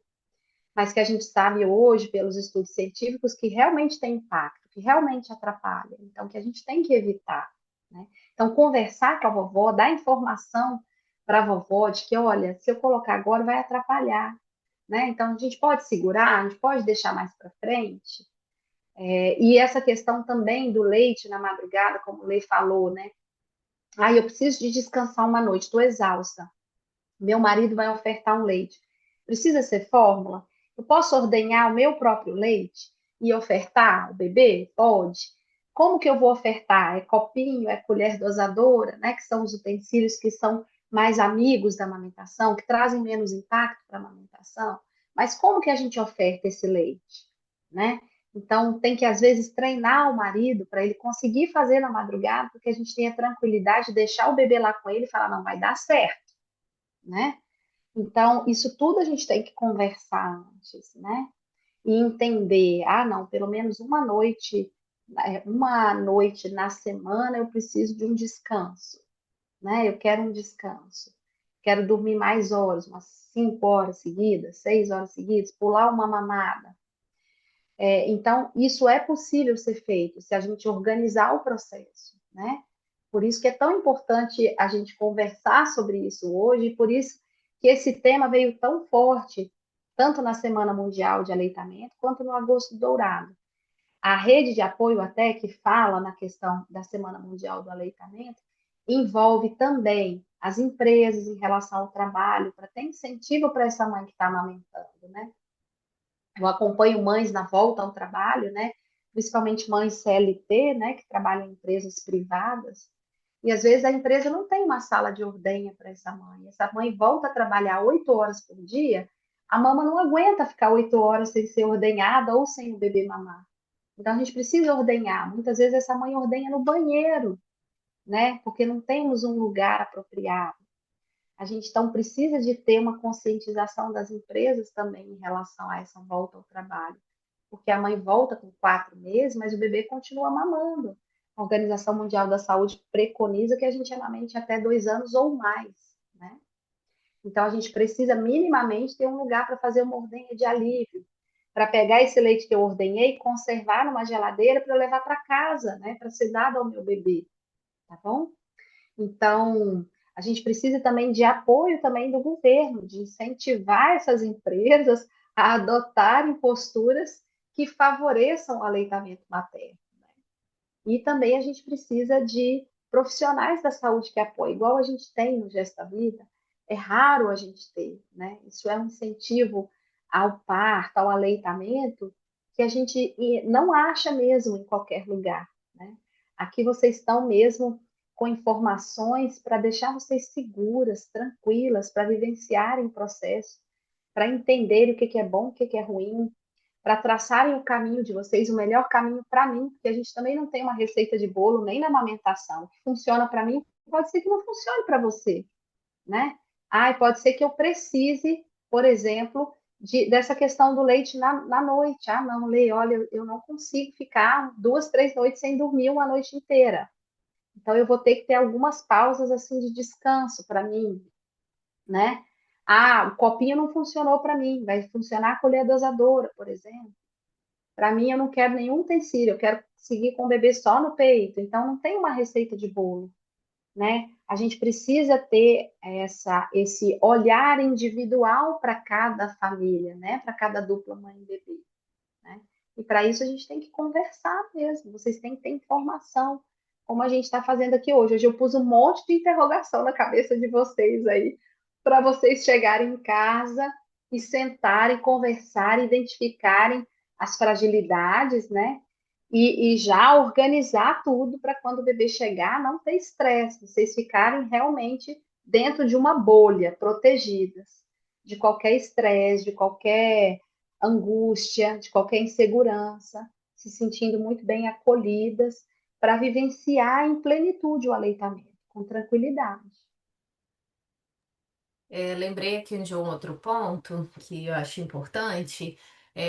Mas que a gente sabe hoje, pelos estudos científicos, que realmente tem impacto, que realmente atrapalha. Então, que a gente tem que evitar, né? Então, conversar com a vovó, dar informação para a vovó de que, olha, se eu colocar agora vai atrapalhar, né? Então, a gente pode segurar, a gente pode deixar mais para frente. E essa questão também do leite na madrugada, como o Lei falou, né? Ah, eu preciso de descansar uma noite, estou exausta. Meu marido vai ofertar um leite. Precisa ser fórmula? Eu posso ordenhar o meu próprio leite e ofertar o bebê? Pode. Como que eu vou ofertar? É copinho, é colher dosadora, né? Que são os utensílios que são mais amigos da amamentação, que trazem menos impacto para a amamentação. Mas como que a gente oferta esse leite, né? Então, tem que, às vezes, treinar o marido para ele conseguir fazer na madrugada, porque a gente tenha tranquilidade de deixar o bebê lá com ele e falar, não, vai dar certo, né? Então, isso tudo a gente tem que conversar antes, né? E entender, ah, não, pelo menos uma noite na semana eu preciso de um descanso, né? Eu quero um descanso. Quero dormir mais horas, umas 5 horas seguidas, 6 horas seguidas, pular uma mamada. Então, isso é possível ser feito se a gente organizar o processo, né? Por isso que é tão importante a gente conversar sobre isso hoje, e por isso que esse tema veio tão forte, tanto na Semana Mundial de Aleitamento, quanto no Agosto Dourado. A rede de apoio até que fala na questão da Semana Mundial do Aleitamento, envolve também as empresas em relação ao trabalho, para ter incentivo para essa mãe que está amamentando, né? Eu acompanho mães na volta ao trabalho, né? Principalmente mães CLT, né? Que trabalham em empresas privadas. E às vezes a empresa não tem uma sala de ordenha para essa mãe. Essa mãe volta a trabalhar 8 horas por dia, a mama não aguenta ficar 8 horas sem ser ordenhada ou sem o bebê mamar. Então a gente precisa ordenhar. Muitas vezes essa mãe ordenha no banheiro, né? Porque não temos um lugar apropriado. A gente então precisa de ter uma conscientização das empresas também em relação a essa volta ao trabalho, porque a mãe volta com 4 meses, mas o bebê continua mamando. A Organização Mundial da Saúde preconiza que a gente amamente até 2 anos ou mais, né? Então a gente precisa minimamente ter um lugar para fazer uma ordenha de alívio, para pegar esse leite que eu ordenhei, conservar numa geladeira para eu levar para casa, né? Para ser dado ao meu bebê, tá bom? Então, a gente precisa também de apoio também do governo, de incentivar essas empresas a adotarem posturas que favoreçam o aleitamento materno. E também a gente precisa de profissionais da saúde que apoiem, igual a gente tem no Gesta Vida, é raro a gente ter, né? Isso é um incentivo ao parto, ao aleitamento, que a gente não acha mesmo em qualquer lugar, né? Aqui vocês estão mesmo com informações para deixar vocês seguras, tranquilas, para vivenciarem o processo, para entenderem o que é bom, o que é ruim, para traçarem o caminho de vocês, o melhor caminho para mim, porque a gente também não tem uma receita de bolo nem na amamentação. O que funciona para mim pode ser que não funcione para você, né? Ah, pode ser que eu precise, por exemplo, dessa questão do leite na noite. Ah, não, Lei, olha, eu não consigo ficar 2, 3 noites sem dormir uma noite inteira. Então, eu vou ter que ter algumas pausas assim de descanso para mim, né? Ah, o copinho não funcionou para mim, vai funcionar a colher dosadora, por exemplo. Para mim, eu não quero nenhum utensílio, eu quero seguir com o bebê só no peito. Então, não tem uma receita de bolo, né? A gente precisa ter esse olhar individual para cada família, né? Para cada dupla mãe e bebê, né? E para isso a gente tem que conversar mesmo. Vocês têm que ter informação, como a gente está fazendo aqui hoje. Hoje eu pus um monte de interrogação na cabeça de vocês aí, para vocês chegarem em casa e sentarem, conversarem, identificarem as fragilidades, né? E já organizar tudo para quando o bebê chegar, não ter estresse, vocês ficarem realmente dentro de uma bolha, protegidas de qualquer estresse, de qualquer angústia, de qualquer insegurança, se sentindo muito bem acolhidas para vivenciar em plenitude o aleitamento, com tranquilidade. Lembrei aqui de um outro ponto que eu acho importante,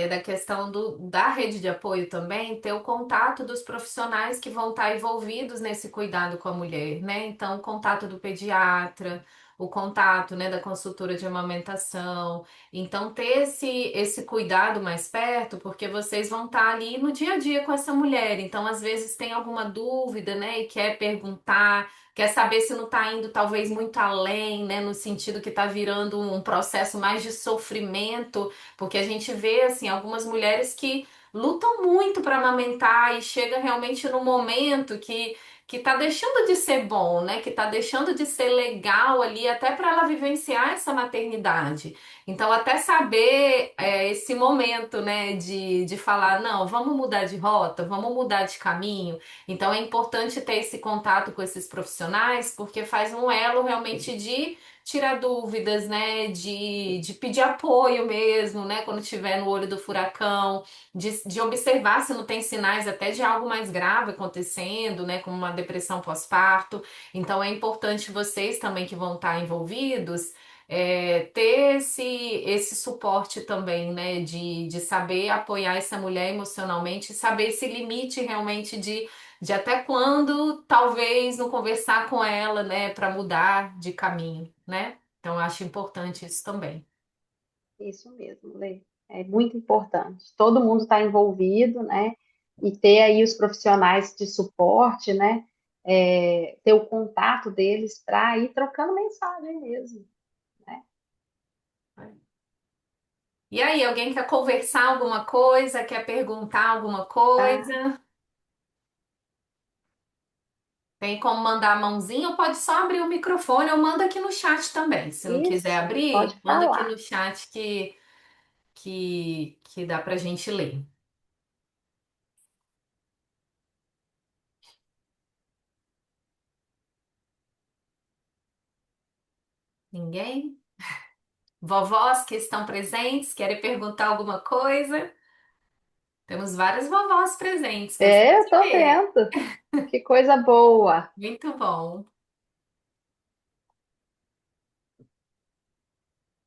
da questão da rede de apoio também, ter o contato dos profissionais que vão estar envolvidos nesse cuidado com a mulher, né? Então, o contato do pediatra, o contato, né, da consultora de amamentação. Então, ter esse cuidado mais perto, porque vocês vão estar ali no dia a dia com essa mulher. Então, às vezes tem alguma dúvida, né, e quer perguntar. Quer saber se não está indo talvez muito além, né? No sentido que está virando um processo mais de sofrimento, porque a gente vê assim algumas mulheres que lutam muito para amamentar e chega realmente no momento que tá deixando de ser bom, né? Que tá deixando de ser legal ali até para ela vivenciar essa maternidade. Então, até saber esse momento, né, de falar, não, vamos mudar de rota, vamos mudar de caminho. Então é importante ter esse contato com esses profissionais, porque faz um elo realmente de tirar dúvidas, né? De pedir apoio mesmo, né? Quando estiver no olho do furacão, de observar se não tem sinais até de algo mais grave acontecendo, né? Como uma depressão pós-parto. Então é importante vocês também que vão estar envolvidos. Ter esse suporte também, né, de saber apoiar essa mulher emocionalmente, saber esse limite realmente de até quando talvez não conversar com ela, né, para mudar de caminho, né? Então, eu acho importante isso também. Isso mesmo, Lê. É muito importante. Todo mundo está envolvido, né? E ter aí os profissionais de suporte, né? Ter o contato deles para ir trocando mensagem mesmo, né? E aí, alguém quer conversar alguma coisa, quer perguntar alguma Tá? coisa? Tem como mandar a mãozinha ou pode só abrir o microfone ou manda aqui no chat também. Se não quiser Isso, pode abrir, manda aqui falar. no chat que dá pra gente ler. Ninguém? Vovós que estão presentes, querem perguntar alguma coisa? Temos várias vovós presentes, gostei Eu de tô ver. vendo. Que coisa boa. Muito bom.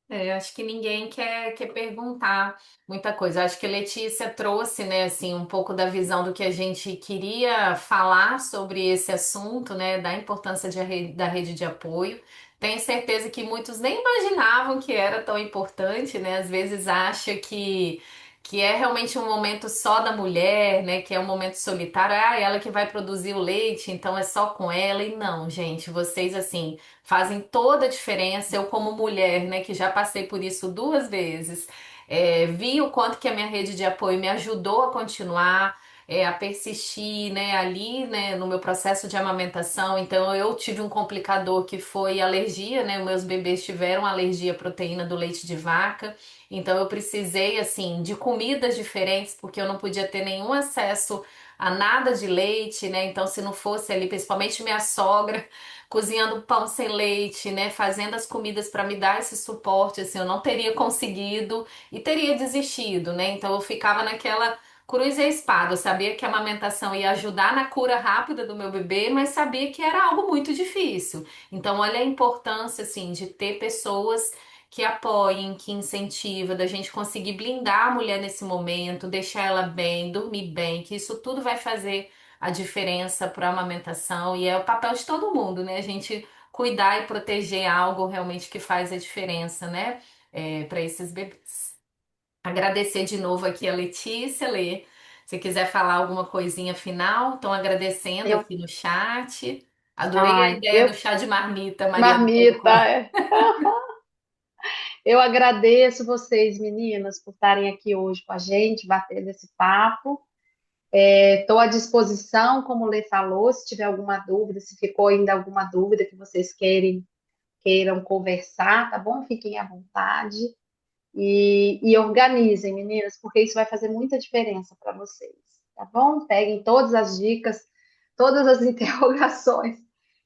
Eu acho que ninguém quer perguntar muita coisa. Eu acho que a Letícia trouxe, né, assim, um pouco da visão do que a gente queria falar sobre esse assunto, né, da importância da rede de apoio. Tenho certeza que muitos nem imaginavam que era tão importante, né? Às vezes acha que é realmente um momento só da mulher, né, que é um momento solitário. Ah, ela que vai produzir o leite, então é só com ela. E não, gente, vocês, assim fazem toda a diferença. Eu, como mulher, né, que já passei por isso duas vezes, vi o quanto que a minha rede de apoio me ajudou a continuar. A persistir, né, ali, né, no meu processo de amamentação. Então, eu tive um complicador que foi alergia, né, os meus bebês tiveram alergia à proteína do leite de vaca. Então, eu precisei, assim, de comidas diferentes, porque eu não podia ter nenhum acesso a nada de leite, né? Então, se não fosse ali, principalmente minha sogra, cozinhando pão sem leite, né, fazendo as comidas para me dar esse suporte, assim, eu não teria conseguido e teria desistido, né? Então eu ficava naquela cruz e a espada. Eu sabia que a amamentação ia ajudar na cura rápida do meu bebê, mas sabia que era algo muito difícil. Então, olha a importância, assim, de ter pessoas que apoiem, que incentivam, da gente conseguir blindar a mulher nesse momento, deixar ela bem, dormir bem, que isso tudo vai fazer a diferença para a amamentação e é o papel de todo mundo, né? A gente cuidar e proteger algo realmente que faz a diferença, né? Para esses bebês. Agradecer de novo aqui a Letícia, Lê. Se quiser falar alguma coisinha final, estão agradecendo Eu, aqui no chat. Adorei a ai, ideia eu, do chá de marmita, Maria do marmita, Coco. eu agradeço vocês, meninas, por estarem aqui hoje com a gente, batendo esse papo. Estou à disposição, como o Lê falou, se tiver alguma dúvida, se ficou ainda alguma dúvida que vocês queiram conversar, tá bom? Fiquem à vontade e organizem, meninas, porque isso vai fazer muita diferença para vocês, tá bom? Peguem todas as dicas, todas as interrogações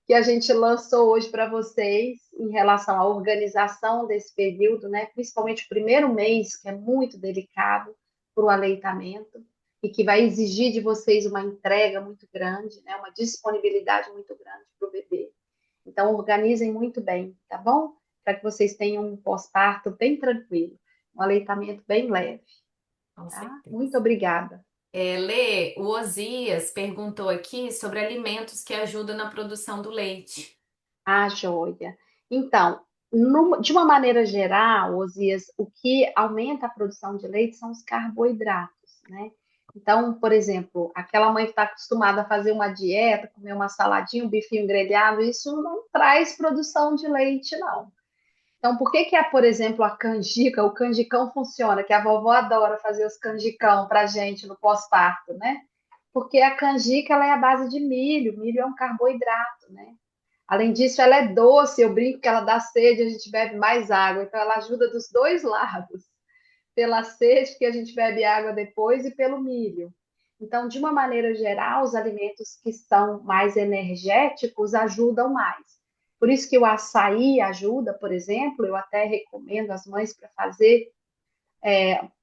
que a gente lançou hoje para vocês em relação à organização desse período, né? Principalmente o primeiro mês, que é muito delicado para o aleitamento e que vai exigir de vocês uma entrega muito grande, né? Uma disponibilidade muito grande para o bebê. Então, organizem muito bem, tá bom? Para que vocês tenham um pós-parto bem tranquilo, um aleitamento bem leve, Com tá? certeza. Muito obrigada. Lê, o Osias perguntou aqui sobre alimentos que ajudam na produção do leite. Ah, joia. Então, de uma maneira geral, Osias, o que aumenta a produção de leite são os carboidratos, né? Então, por exemplo, aquela mãe que está acostumada a fazer uma dieta, comer uma saladinha, um bifinho grelhado, isso não traz produção de leite, não. Então, por que que é, por exemplo, a canjica, o canjicão funciona, que a vovó adora fazer os canjicão para gente no pós-parto, né? Porque a canjica ela é a base de milho, milho é um carboidrato, né? Além disso, ela é doce, eu brinco que ela dá sede, a gente bebe mais água, então ela ajuda dos dois lados, pela sede que a gente bebe água depois e pelo milho. Então, de uma maneira geral, os alimentos que são mais energéticos ajudam mais. Por isso que o açaí ajuda, por exemplo, eu até recomendo às mães para fazer,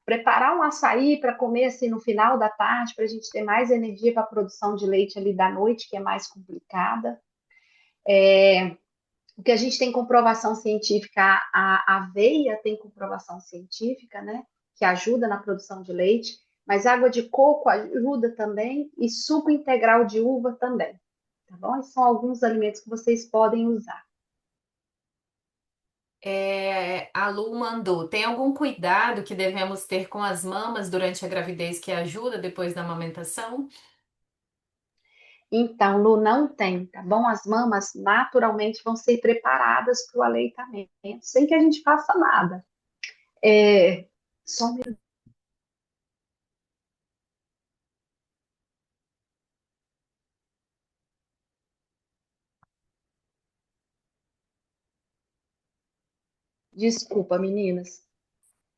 preparar um açaí para comer assim no final da tarde, para a gente ter mais energia para a produção de leite ali da noite, que é mais complicada. O que a gente tem comprovação científica, a aveia tem comprovação científica, né? Que ajuda na produção de leite, mas água de coco ajuda também e suco integral de uva também, tá bom? Esses são alguns alimentos que vocês podem usar. A Lu mandou, tem algum cuidado que devemos ter com as mamas durante a gravidez que ajuda depois da amamentação? Então, Lu, não tem, tá bom? As mamas naturalmente vão ser preparadas para o aleitamento, sem que a gente faça nada. É, só um desculpa, meninas.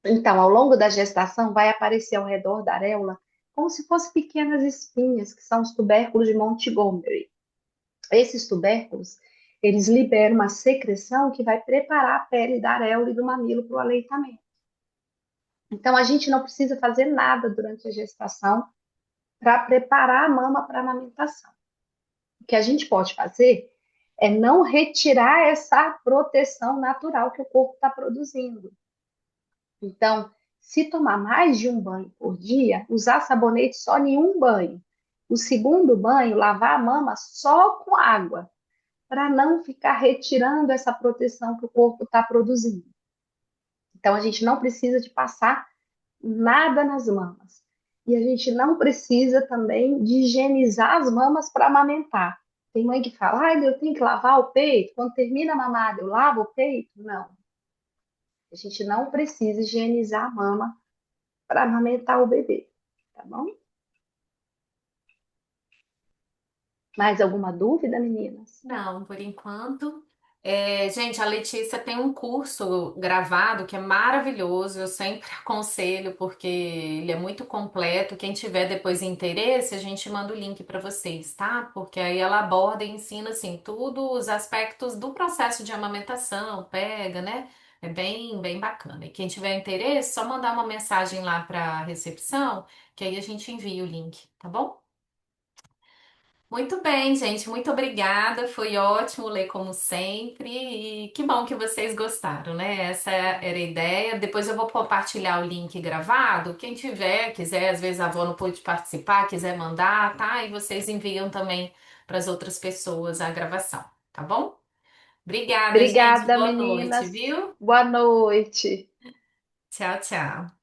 Então, ao longo da gestação, vai aparecer ao redor da areola como se fossem pequenas espinhas, que são os tubérculos de Montgomery. Esses tubérculos, eles liberam uma secreção que vai preparar a pele da areola e do mamilo para o aleitamento. Então, a gente não precisa fazer nada durante a gestação para preparar a mama para a amamentação. O que a gente pode fazer é não retirar essa proteção natural que o corpo está produzindo. Então, se tomar mais de um banho por dia, usar sabonete só em um banho. O segundo banho, lavar a mama só com água, para não ficar retirando essa proteção que o corpo está produzindo. Então, a gente não precisa de passar nada nas mamas. E a gente não precisa também de higienizar as mamas para amamentar. Tem mãe que fala, ai, eu tenho que lavar o peito. Quando termina a mamada, eu lavo o peito? Não. A gente não precisa higienizar a mama para amamentar o bebê, tá bom? Mais alguma dúvida, meninas? Não, por enquanto. Gente, a Letícia tem um curso gravado que é maravilhoso. Eu sempre aconselho porque ele é muito completo. Quem tiver depois interesse, a gente manda o link para vocês, tá? Porque aí ela aborda e ensina assim tudo os aspectos do processo de amamentação, pega, né? É bem bacana. E quem tiver interesse, só mandar uma mensagem lá para a recepção, que aí a gente envia o link, tá bom? Muito bem, gente. Muito obrigada. Foi ótimo ler como sempre. E que bom que vocês gostaram, né? Essa era a ideia. Depois eu vou compartilhar o link gravado. Quem tiver, quiser, às vezes a avó não pôde participar, quiser mandar, tá? E vocês enviam também para as outras pessoas a gravação, tá bom? Obrigada, gente. Obrigada, Boa noite, meninas. viu? Boa noite. Tchau, tchau.